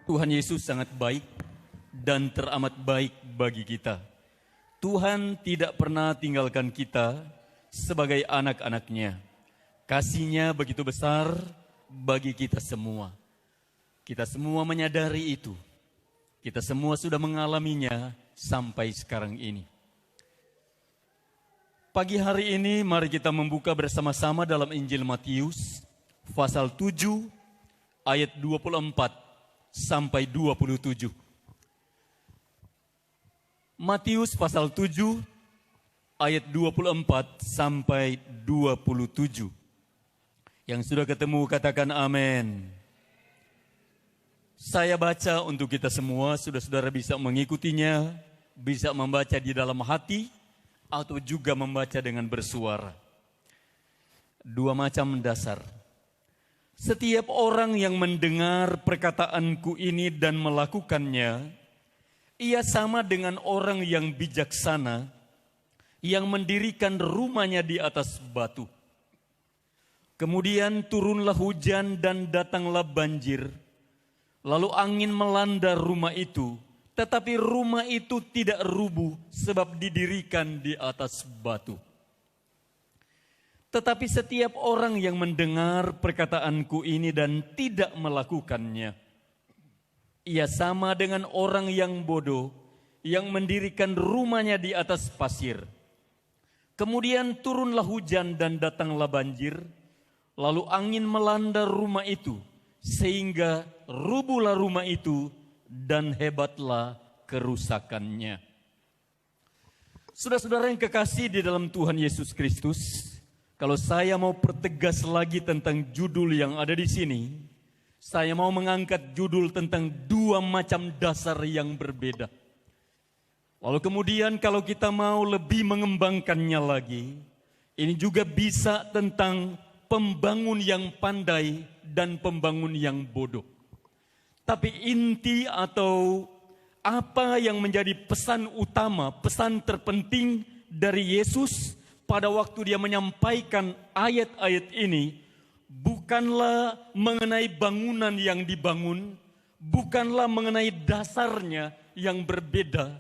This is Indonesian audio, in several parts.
Tuhan Yesus sangat baik dan teramat baik bagi kita. Tuhan tidak pernah tinggalkan kita sebagai anak-anaknya. Kasih-Nya begitu besar bagi kita semua. Kita semua menyadari itu. Kita semua sudah mengalaminya sampai sekarang ini. Pagi hari ini mari kita membuka bersama-sama dalam Injil Matius pasal 7 ayat 24 sampai 27. Matius pasal 7 ayat 24 sampai 27. Yang sudah ketemu katakan amin. Saya baca untuk kita semua, saudara-saudara bisa mengikutinya, bisa membaca di dalam hati atau juga membaca dengan bersuara. Dua macam dasar. Setiap orang yang mendengar perkataanku ini dan melakukannya, ia sama dengan orang yang bijaksana yang mendirikan rumahnya di atas batu. Kemudian turunlah hujan dan datanglah banjir, lalu angin melanda rumah itu, tetapi rumah itu tidak rubuh sebab didirikan di atas batu. Tetapi setiap orang yang mendengar perkataanku ini dan tidak melakukannya, ia sama dengan orang yang bodoh yang mendirikan rumahnya di atas pasir. Kemudian turunlah hujan dan datanglah banjir, lalu angin melanda rumah itu, sehingga rubuhlah rumah itu dan hebatlah kerusakannya. Saudara-saudara yang kekasih di dalam Tuhan Yesus Kristus, kalau saya mau pertegas lagi tentang judul yang ada di sini, saya mau mengangkat judul tentang dua macam dasar yang berbeda. Lalu kemudian kalau kita mau lebih mengembangkannya lagi, ini juga bisa tentang pembangun yang pandai dan pembangun yang bodoh. Tapi inti atau apa yang menjadi pesan utama, pesan terpenting dari Yesus pada waktu dia menyampaikan ayat-ayat ini, bukanlah mengenai bangunan yang dibangun, bukanlah mengenai dasarnya yang berbeda,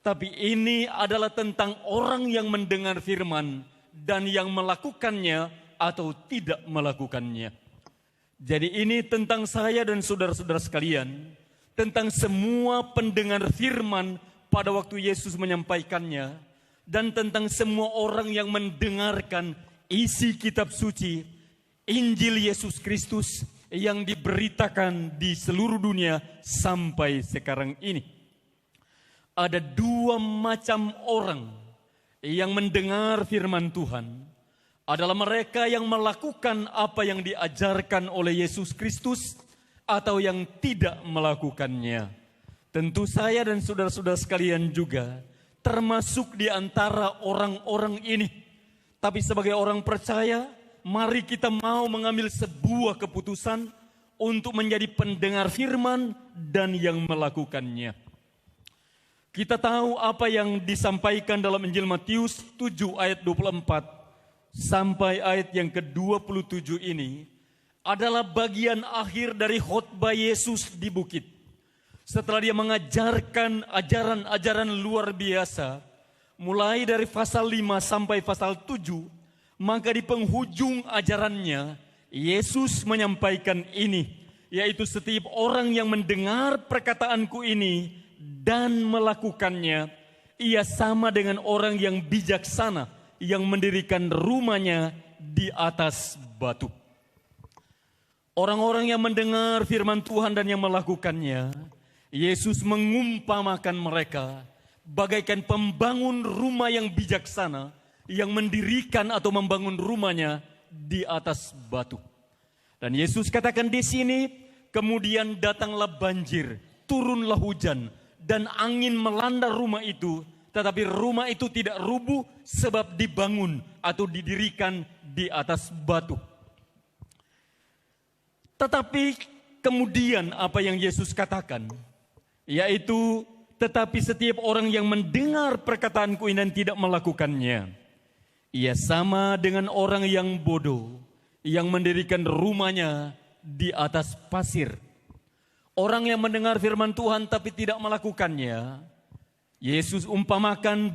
tapi ini adalah tentang orang yang mendengar firman dan yang melakukannya atau tidak melakukannya. Jadi ini tentang saya dan saudara-saudara sekalian, tentang semua pendengar firman pada waktu Yesus menyampaikannya, dan tentang semua orang yang mendengarkan isi kitab suci, Injil Yesus Kristus yang diberitakan di seluruh dunia sampai sekarang ini. Ada dua macam orang yang mendengar firman Tuhan. Adalah mereka yang melakukan apa yang diajarkan oleh Yesus Kristus atau yang tidak melakukannya. Tentu saya dan saudara-saudara sekalian juga termasuk di antara orang-orang ini. Tapi sebagai orang percaya, mari kita mau mengambil sebuah keputusan untuk menjadi pendengar firman dan yang melakukannya. Kita tahu apa yang disampaikan dalam Injil Matius 7 ayat 24 sampai ayat yang ke-27 ini adalah bagian akhir dari khotbah Yesus di bukit. Setelah dia mengajarkan ajaran-ajaran luar biasa, mulai dari pasal 5 sampai pasal 7, maka di penghujung ajarannya, Yesus menyampaikan ini, yaitu setiap orang yang mendengar perkataanku ini dan melakukannya, ia sama dengan orang yang bijaksana, yang mendirikan rumahnya di atas batu. Orang-orang yang mendengar firman Tuhan dan yang melakukannya, Yesus mengumpamakan mereka bagaikan pembangun rumah yang bijaksana yang mendirikan atau membangun rumahnya di atas batu. Dan Yesus katakan di sini, kemudian datanglah banjir, turunlah hujan, dan angin melanda rumah itu, tetapi rumah itu tidak rubuh sebab dibangun atau didirikan di atas batu. Tetapi kemudian apa yang Yesus katakan, yaitu tetapi setiap orang yang mendengar perkataanku ini dan tidak melakukannya, ia sama dengan orang yang bodoh yang mendirikan rumahnya di atas pasir. orang yang mendengar firman Tuhan tapi tidak melakukannya, Yesus umpamakan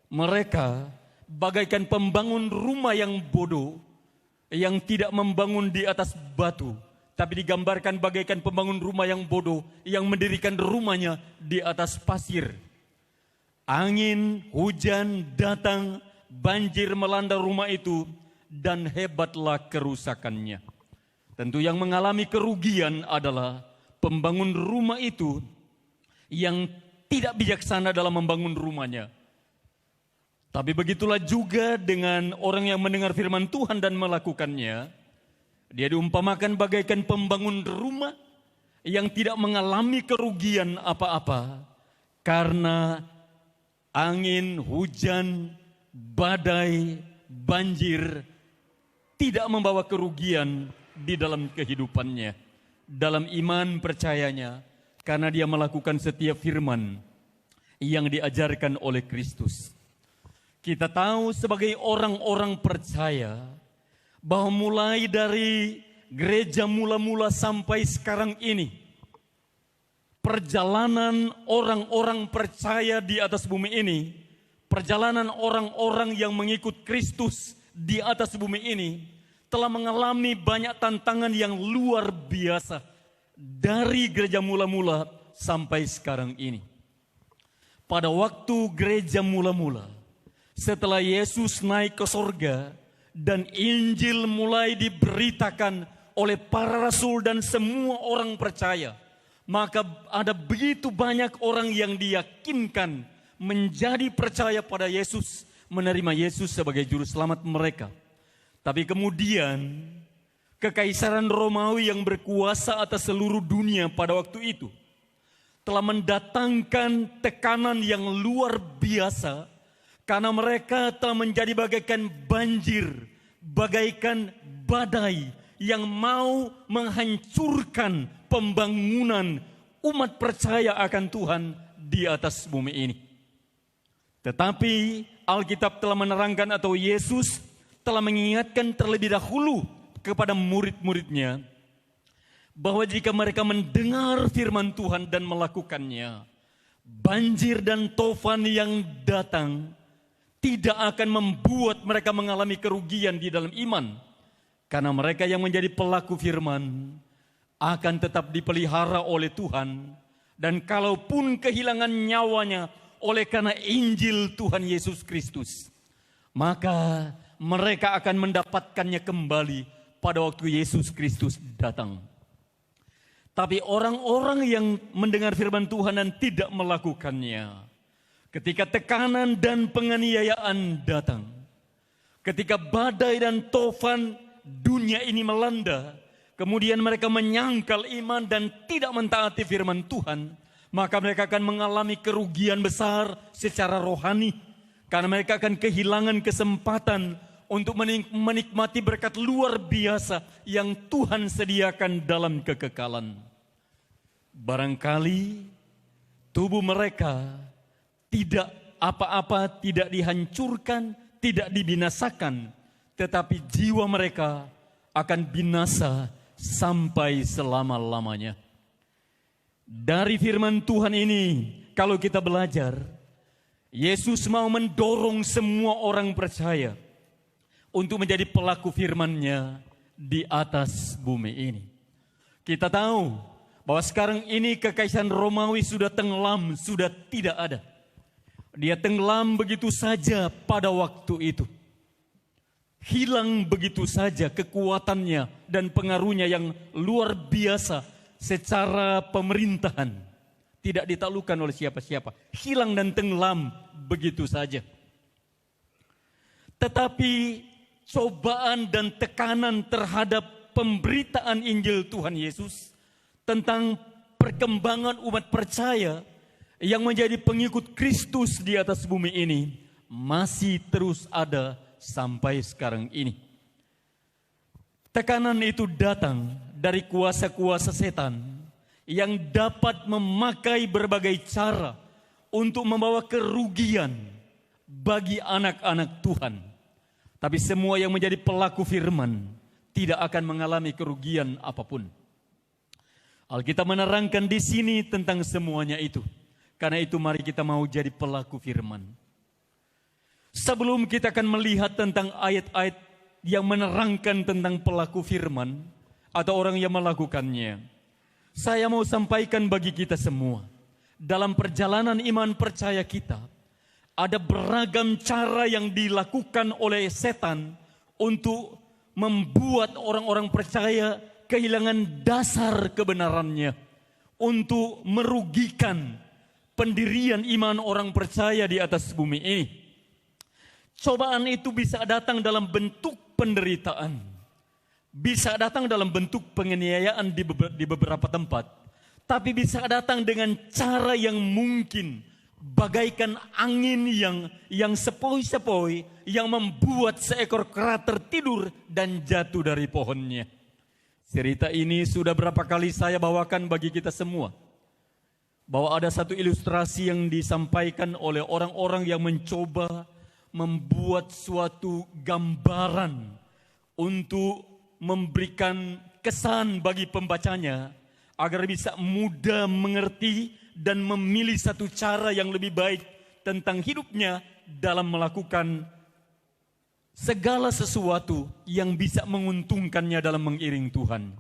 mereka bagaikan pembangun rumah yang bodoh, yang tidak membangun di atas batu, tapi digambarkan bagaikan pembangun rumah yang bodoh, yang mendirikan rumahnya di atas pasir. Angin, hujan datang, banjir melanda rumah itu, dan hebatlah kerusakannya. Tentu yang mengalami kerugian adalah pembangun rumah itu yang tidak bijaksana dalam membangun rumahnya. Tapi begitulah juga dengan orang yang mendengar firman Tuhan dan melakukannya. Dia diumpamakan bagaikan pembangun rumah yang tidak mengalami kerugian apa-apa karena angin, hujan, badai, banjir tidak membawa kerugian di dalam kehidupannya, dalam iman percayanya, karena dia melakukan setiap firman yang diajarkan oleh Kristus. Kita tahu sebagai orang-orang percaya bahwa mulai dari gereja mula-mula sampai sekarang ini, perjalanan orang-orang percaya di atas bumi ini, perjalanan orang-orang yang mengikut Kristus di atas bumi ini, telah mengalami banyak tantangan yang luar biasa dari gereja mula-mula sampai sekarang ini. Pada waktu gereja mula-mula, setelah Yesus naik ke sorga dan Injil mulai diberitakan oleh para rasul dan semua orang percaya, maka ada begitu banyak orang yang diyakinkan menjadi percaya pada Yesus, menerima Yesus sebagai juru selamat mereka. Tapi kemudian Kekaisaran Romawi yang berkuasa atas seluruh dunia pada waktu itu telah mendatangkan tekanan yang luar biasa karena mereka telah menjadi bagaikan banjir, bagaikan badai yang mau menghancurkan pembangunan umat percaya akan Tuhan di atas bumi ini. Tetapi Alkitab telah menerangkan atau Yesus telah mengingatkan terlebih dahulu kepada murid-muridnya bahwa jika mereka mendengar firman Tuhan dan melakukannya, banjir dan tofan yang datang tidak akan membuat mereka mengalami kerugian di dalam iman, karena mereka yang menjadi pelaku firman akan tetap dipelihara oleh Tuhan, dan kalaupun kehilangan nyawanya oleh karena Injil Tuhan Yesus Kristus, maka mereka akan mendapatkannya kembali pada waktu Yesus Kristus datang. Tapi orang-orang yang mendengar firman Tuhan dan tidak melakukannya, ketika tekanan dan penganiayaan datang, ketika badai dan tofan dunia ini melanda, kemudian mereka menyangkal iman dan tidak mentaati firman Tuhan, maka mereka akan mengalami kerugian besar secara rohani, karena mereka akan kehilangan kesempatan untuk menikmati berkat luar biasa yang Tuhan sediakan dalam kekekalan. Barangkali tubuh mereka tidak apa-apa, tidak dihancurkan, tidak dibinasakan, tetapi jiwa mereka akan binasa sampai selama-lamanya. Dari firman Tuhan ini, kalau kita belajar, Yesus mau mendorong semua orang percaya untuk menjadi pelaku firman-Nya di atas bumi ini. Kita tahu bahwa sekarang ini Kekaisaran Romawi sudah tenggelam, sudah tidak ada. Dia tenggelam begitu saja pada waktu itu. Hilang begitu saja kekuatannya dan pengaruhnya yang luar biasa secara pemerintahan. Tidak ditaklukkan oleh siapa-siapa. Hilang dan tenggelam begitu saja. Tetapi cobaan dan tekanan terhadap pemberitaan Injil Tuhan Yesus tentang perkembangan umat percaya yang menjadi pengikut Kristus di atas bumi ini masih terus ada sampai sekarang ini. Tekanan itu datang dari kuasa-kuasa setan yang dapat memakai berbagai cara untuk membawa kerugian bagi anak-anak Tuhan. Tapi semua yang menjadi pelaku firman tidak akan mengalami kerugian apapun. Alkitab menerangkan di sini tentang semuanya itu. Karena itu mari kita mau jadi pelaku firman. Sebelum kita akan melihat tentang ayat-ayat yang menerangkan tentang pelaku firman atau orang yang melakukannya, saya mau sampaikan bagi kita semua, dalam perjalanan iman percaya kita, ada beragam cara yang dilakukan oleh setan untuk membuat orang-orang percaya kehilangan dasar kebenarannya, untuk merugikan pendirian iman orang percaya di atas bumi ini. Cobaan itu bisa datang dalam bentuk penderitaan, bisa datang dalam bentuk penganiayaan di beberapa tempat, tapi bisa datang dengan cara yang mungkin bagaikan angin yang sepoi-sepoi yang membuat seekor kera tertidur dan jatuh dari pohonnya. Cerita ini sudah berapa kali saya bawakan bagi kita semua, bahwa ada satu ilustrasi yang disampaikan oleh orang-orang yang mencoba membuat suatu gambaran untuk memberikan kesan bagi pembacanya agar bisa mudah mengerti dan memilih satu cara yang lebih baik tentang hidupnya dalam melakukan segala sesuatu yang bisa menguntungkannya dalam mengiring Tuhan.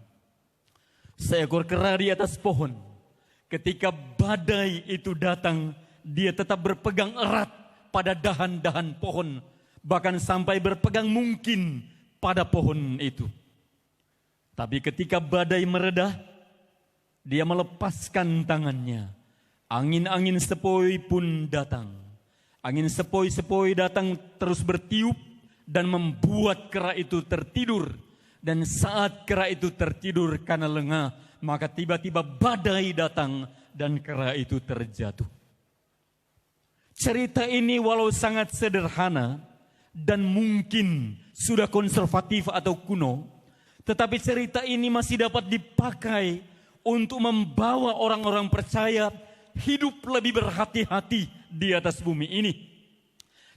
Seekor kera di atas pohon, ketika badai itu datang, dia tetap berpegang erat pada dahan-dahan pohon, bahkan sampai berpegang mungkin pada pohon itu. Tapi ketika badai meredah, dia melepaskan tangannya. Angin-angin sepoi pun datang. Angin sepoi-sepoi datang terus bertiup dan membuat kera itu tertidur. Dan saat kera itu tertidur karena lengah, maka tiba-tiba badai datang dan kera itu terjatuh. Cerita ini walau sangat sederhana dan mungkin sudah konservatif atau kuno, tetapi cerita ini masih dapat dipakai untuk membawa orang-orang percaya hidup lebih berhati-hati di atas bumi ini.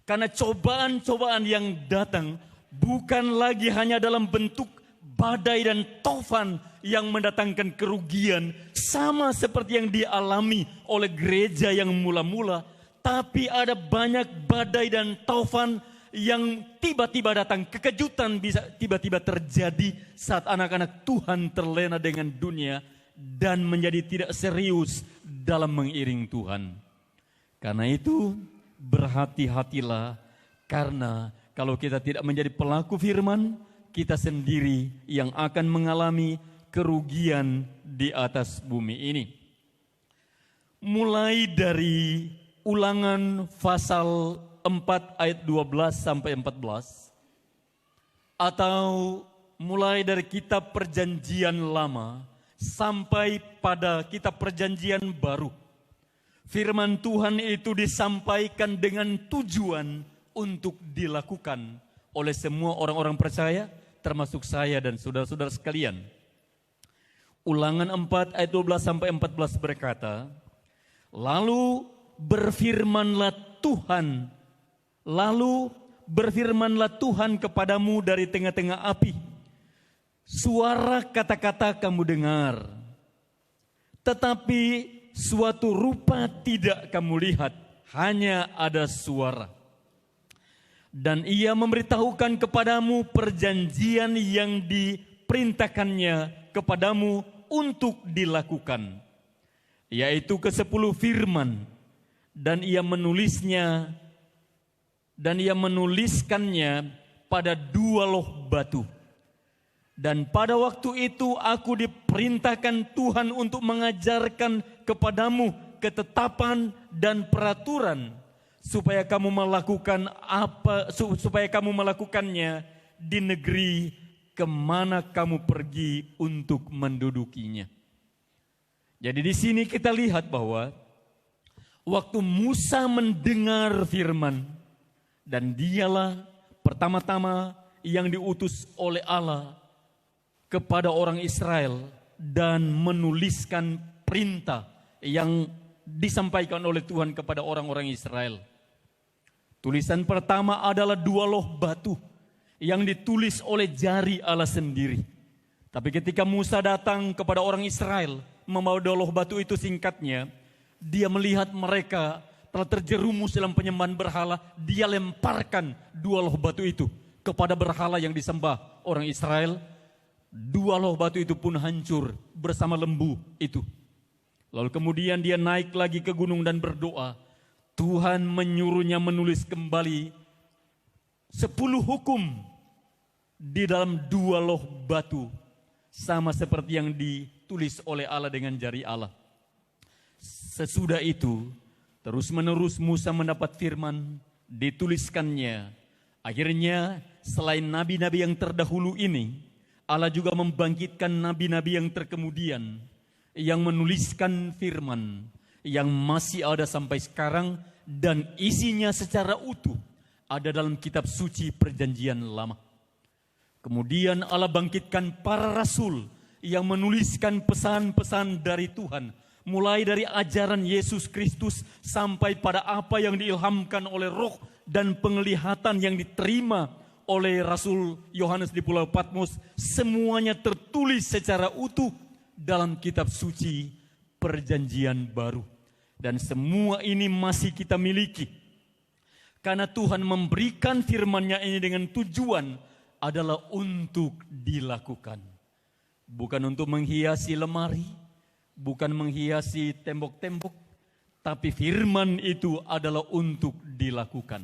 Karena cobaan-cobaan yang datang bukan lagi hanya dalam bentuk badai dan tofan yang mendatangkan kerugian, sama seperti yang dialami oleh gereja yang mula-mula, tapi ada banyak badai dan tofan yang tiba-tiba datang. Kekejutan bisa tiba-tiba terjadi saat anak-anak Tuhan terlena dengan dunia dan menjadi tidak serius dalam mengiring Tuhan. Karena itu berhati-hatilah, karena kalau kita tidak menjadi pelaku firman, kita sendiri yang akan mengalami kerugian di atas bumi ini. Mulai dari Ulangan pasal 4 ayat 12 sampai 14, atau mulai dari kitab Perjanjian Lama sampai pada kitab Perjanjian Baru, firman Tuhan itu disampaikan dengan tujuan untuk dilakukan oleh semua orang-orang percaya, termasuk saya dan saudara-saudara sekalian. Ulangan 4 ayat 12 sampai 14 berkata, lalu berfirmanlah Tuhan kepadamu dari tengah-tengah api. Suara kata-kata kamu dengar, tetapi suatu rupa tidak kamu lihat, hanya ada suara. Dan ia memberitahukan kepadamu perjanjian yang diperintahkannya kepadamu untuk dilakukan, yaitu ke-10 firman. Dan ia menuliskannya pada 2 loh batu. Dan pada waktu itu aku diperintahkan Tuhan untuk mengajarkan kepadamu ketetapan dan peraturan supaya kamu melakukannya di negeri kemana kamu pergi untuk mendudukinya. Jadi di sini kita lihat bahwa waktu Musa mendengar firman, dan dialah pertama-tama yang diutus oleh Allah kepada orang Israel dan menuliskan perintah yang disampaikan oleh Tuhan kepada orang-orang Israel. Tulisan pertama adalah 2 loh batu yang ditulis oleh jari Allah sendiri. Tapi ketika Musa datang kepada orang Israel, membawa dua loh batu itu singkatnya, dia melihat mereka telah terjerumus dalam penyembahan berhala, dia lemparkan dua loh batu itu kepada berhala yang disembah orang Israel. Dua loh batu itu pun hancur bersama lembu itu. Lalu kemudian dia naik lagi ke gunung dan berdoa. Tuhan menyuruhnya menulis kembali 10 hukum di dalam dua loh batu, sama seperti yang ditulis oleh Allah dengan jari Allah. Sesudah itu, terus menerus Musa mendapat firman, dituliskannya. Akhirnya selain nabi-nabi yang terdahulu ini, Allah juga membangkitkan nabi-nabi yang terkemudian, yang menuliskan firman, yang masih ada sampai sekarang, dan isinya secara utuh ada dalam kitab suci perjanjian lama. Kemudian Allah bangkitkan para rasul yang menuliskan pesan-pesan dari Tuhan, mulai dari ajaran Yesus Kristus sampai pada apa yang diilhamkan oleh Roh dan penglihatan yang diterima oleh Rasul Yohanes di Pulau Patmos, semuanya tertulis secara utuh dalam kitab suci perjanjian baru. Dan semua ini masih kita miliki, karena Tuhan memberikan firman-Nya ini dengan tujuan adalah untuk dilakukan. Bukan untuk menghiasi lemari, bukan menghiasi tembok-tembok, tapi firman itu adalah untuk dilakukan.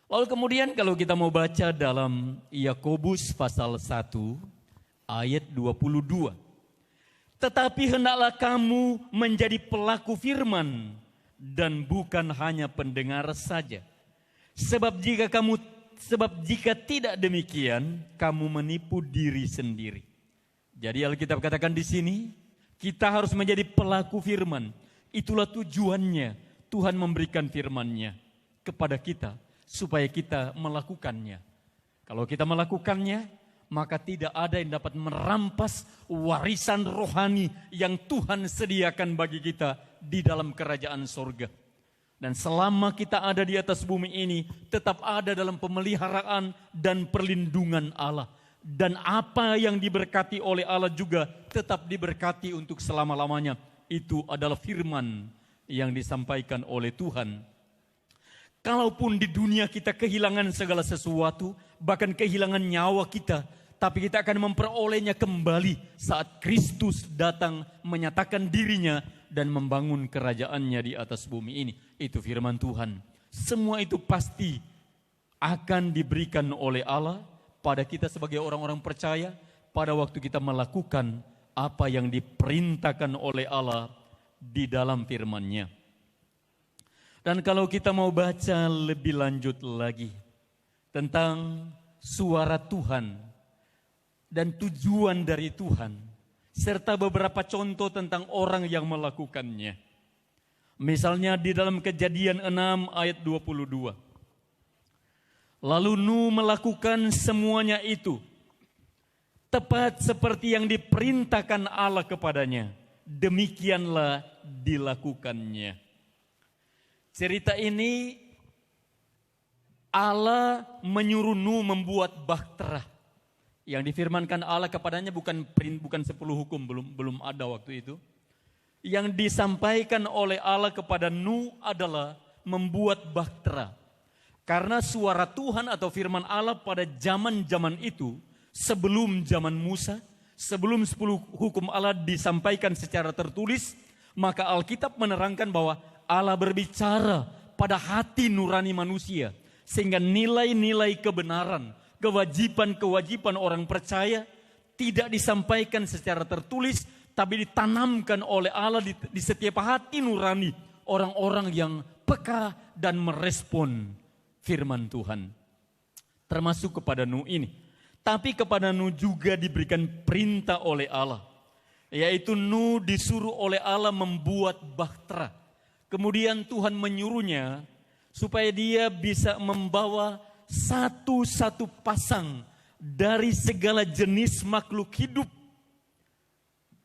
Lalu kemudian kalau kita mau baca dalam Yakobus pasal 1 ayat 22. Tetapi hendaklah kamu menjadi pelaku firman dan bukan hanya pendengar saja. Sebab jika tidak demikian, kamu menipu diri sendiri. Jadi Alkitab katakan di sini, kita harus menjadi pelaku firman. Itulah tujuannya Tuhan memberikan firman-Nya kepada kita, supaya kita melakukannya. Kalau kita melakukannya, maka tidak ada yang dapat merampas warisan rohani yang Tuhan sediakan bagi kita di dalam kerajaan sorga. Dan selama kita ada di atas bumi ini, tetap ada dalam pemeliharaan dan perlindungan Allah. Dan apa yang diberkati oleh Allah juga tetap diberkati untuk selama-lamanya. Itu adalah firman yang disampaikan oleh Tuhan. Kalaupun di dunia kita kehilangan segala sesuatu, bahkan kehilangan nyawa kita, tapi kita akan memperolehnya kembali saat Kristus datang menyatakan dirinya dan membangun kerajaannya di atas bumi ini. Itu firman Tuhan. Semua itu pasti akan diberikan oleh Allah pada kita sebagai orang-orang percaya pada waktu kita melakukan apa yang diperintahkan oleh Allah di dalam firman-Nya. Dan kalau kita mau baca lebih lanjut lagi tentang suara Tuhan dan tujuan dari Tuhan, serta beberapa contoh tentang orang yang melakukannya. Misalnya di dalam Kejadian 6 ayat 22. Lalu Nuh melakukan semuanya itu, tepat seperti yang diperintahkan Allah kepadanya. Demikianlah dilakukannya. Cerita ini Allah menyuruh Nuh membuat bahtera. Yang difirmankan Allah kepadanya bukan 10 hukum, belum ada waktu itu. Yang disampaikan oleh Allah kepada Nuh adalah membuat bahtera. Karena suara Tuhan atau firman Allah pada zaman-zaman itu, sebelum zaman Musa, sebelum 10 hukum Allah disampaikan secara tertulis, maka Alkitab menerangkan bahwa Allah berbicara pada hati nurani manusia, sehingga nilai-nilai kebenaran, kewajiban-kewajiban orang percaya tidak disampaikan secara tertulis, tapi ditanamkan oleh Allah di setiap hati nurani orang-orang yang peka dan merespon firman Tuhan. Termasuk kepada Nuh ini. Tapi kepada Nuh juga diberikan perintah oleh Allah, yaitu Nuh disuruh oleh Allah membuat bahtera. Kemudian Tuhan menyuruhnya supaya dia bisa membawa satu-satu pasang dari segala jenis makhluk hidup.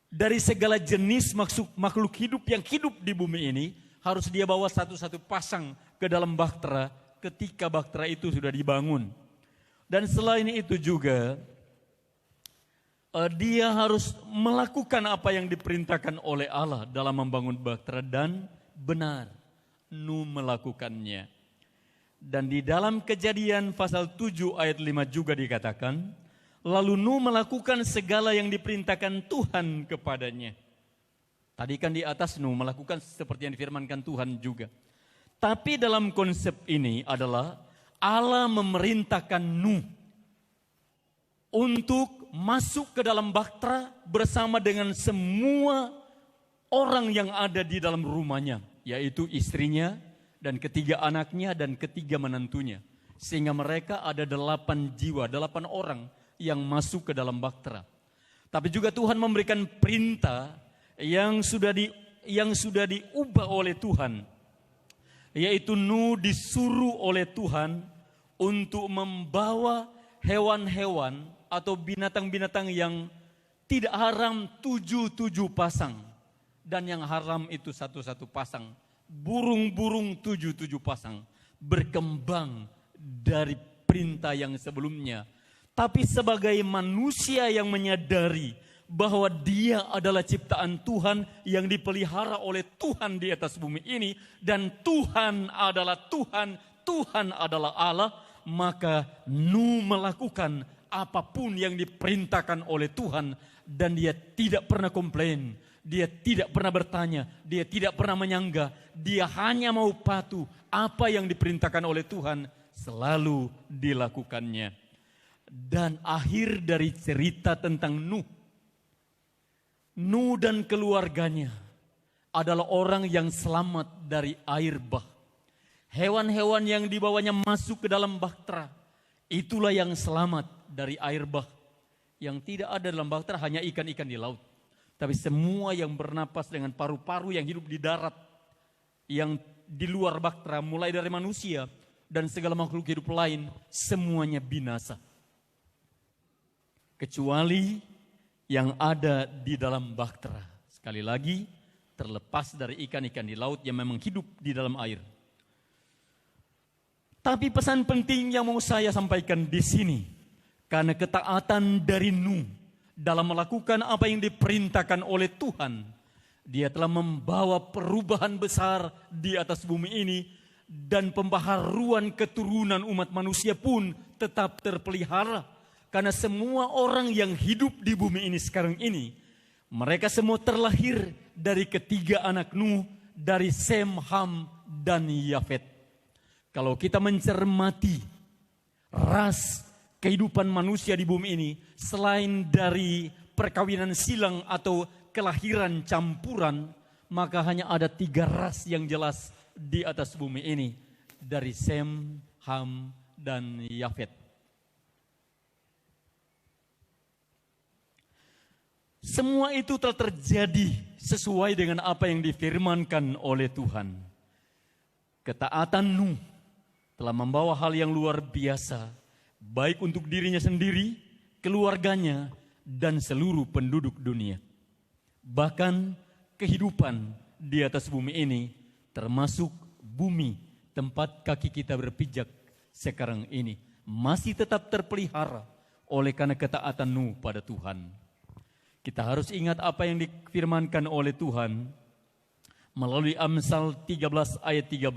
Dari segala jenis makhluk hidup yang hidup di bumi ini, harus dia bawa satu-satu pasang ke dalam bahtera ketika bahtera itu sudah dibangun. Dan selain itu juga, dia harus melakukan apa yang diperintahkan oleh Allah dalam membangun bahtera, dan benar Nuh melakukannya. Dan di dalam Kejadian pasal 7 ayat 5 juga dikatakan, lalu Nuh melakukan segala yang diperintahkan Tuhan kepadanya. Tadi kan di atas Nuh melakukan seperti yang difirmankan Tuhan juga. Tapi dalam konsep ini adalah Allah memerintahkan Nuh untuk masuk ke dalam bahtera bersama dengan semua orang yang ada di dalam rumahnya, yaitu istrinya dan ketiga anaknya dan ketiga menantunya. Sehingga mereka ada 8 jiwa, 8 orang yang masuk ke dalam bahtera. Tapi juga Tuhan memberikan perintah yang sudah diubah oleh Tuhan, yaitu Nuh disuruh oleh Tuhan untuk membawa hewan-hewan atau binatang-binatang yang tidak haram 7 pasang, dan yang haram itu 1 pasang. Burung-burung 7 pasang, berkembang dari perintah yang sebelumnya. Tapi sebagai manusia yang menyadari bahwa dia adalah ciptaan Tuhan yang dipelihara oleh Tuhan di atas bumi ini, dan Tuhan adalah Tuhan, Tuhan adalah Allah, maka Nuh melakukan apapun yang diperintahkan oleh Tuhan, dan dia tidak pernah komplain, dia tidak pernah bertanya, dia tidak pernah menyangga, dia hanya mau patuh. Apa yang diperintahkan oleh Tuhan selalu dilakukannya. Dan akhir dari cerita tentang Nuh dan keluarganya adalah orang yang selamat dari air bah. Hewan-hewan yang dibawanya masuk ke dalam bahtera, itulah yang selamat dari air bah. Yang tidak ada dalam bahtera hanya ikan-ikan di laut. Tapi semua yang bernapas dengan paru-paru yang hidup di darat, yang di luar bahtera, mulai dari manusia dan segala makhluk hidup lain, semuanya binasa. Kecuali yang ada di dalam bahtera. Sekali lagi, terlepas dari ikan-ikan di laut yang memang hidup di dalam air. Tapi pesan penting yang mau saya sampaikan di sini, karena ketaatan dari Nuh dalam melakukan apa yang diperintahkan oleh Tuhan, dia telah membawa perubahan besar di atas bumi ini, dan pembaharuan keturunan umat manusia pun tetap terpelihara. Karena semua orang yang hidup di bumi ini sekarang ini, mereka semua terlahir dari ketiga anak Nuh, dari Sem, Ham, dan Yafet. Kalau kita mencermati ras kehidupan manusia di bumi ini, selain dari perkawinan silang atau kelahiran campuran, maka hanya ada 3 ras yang jelas di atas bumi ini, dari Sem, Ham, dan Yafet. Semua itu telah terjadi sesuai dengan apa yang difirmankan oleh Tuhan. Ketaatan Nuh telah membawa hal yang luar biasa, baik untuk dirinya sendiri, keluarganya, dan seluruh penduduk dunia. Bahkan kehidupan di atas bumi ini, termasuk bumi tempat kaki kita berpijak sekarang ini, masih tetap terpelihara oleh karena ketaatan Nuh pada Tuhan. Kita harus ingat apa yang difirmankan oleh Tuhan melalui Amsal 13 ayat 13.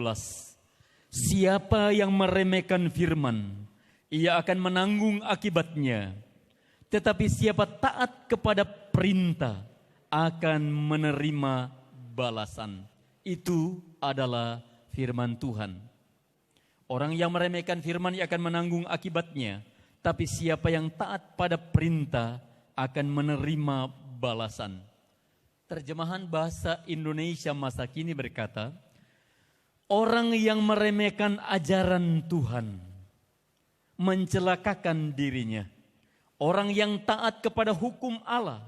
Siapa yang meremehkan firman, ia akan menanggung akibatnya. Tetapi siapa taat kepada perintah, akan menerima balasan. Itu adalah firman Tuhan. Orang yang meremehkan firman, ia akan menanggung akibatnya. Tapi siapa yang taat pada perintah, akan menerima balasan. Terjemahan bahasa Indonesia masa kini berkata, orang yang meremehkan ajaran Tuhan mencelakakan dirinya. Orang yang taat kepada hukum Allah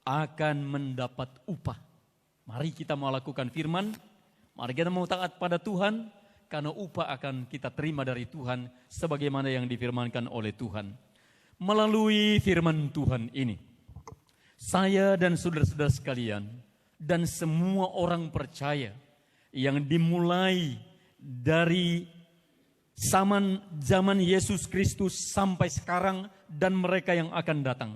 akan mendapat upah. Mari kita mau lakukan firman, mari kita mau taat pada Tuhan, karena upah akan kita terima dari Tuhan sebagaimana yang difirmankan oleh Tuhan. Melalui firman Tuhan ini, saya dan saudara-saudara sekalian dan semua orang percaya yang dimulai dari zaman Yesus Kristus sampai sekarang dan mereka yang akan datang,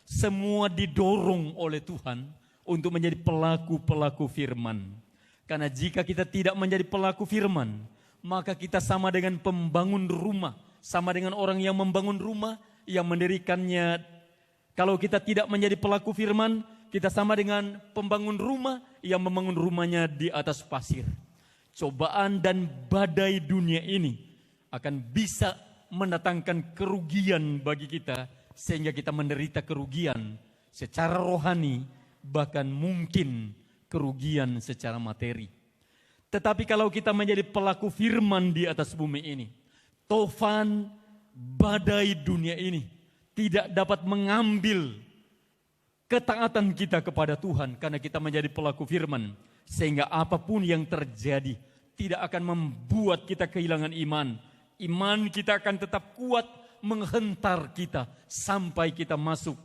semua didorong oleh Tuhan untuk menjadi pelaku-pelaku firman. Karena jika kita tidak menjadi pelaku firman, maka kita sama dengan pembangun rumah, sama dengan orang yang membangun rumah, yang mendirikannya. Kalau kita tidak menjadi pelaku firman, kita sama dengan pembangun rumah yang membangun rumahnya di atas pasir. Cobaan dan badai dunia ini akan bisa mendatangkan kerugian bagi kita, sehingga kita menderita kerugian secara rohani, bahkan mungkin kerugian secara materi. Tetapi kalau kita menjadi pelaku firman di atas bumi ini, tofan badai dunia ini tidak dapat mengambil ketaatan kita kepada Tuhan, karena kita menjadi pelaku firman, sehingga apapun yang terjadi tidak akan membuat kita kehilangan iman. Iman kita akan tetap kuat menghentar kita sampai kita masuk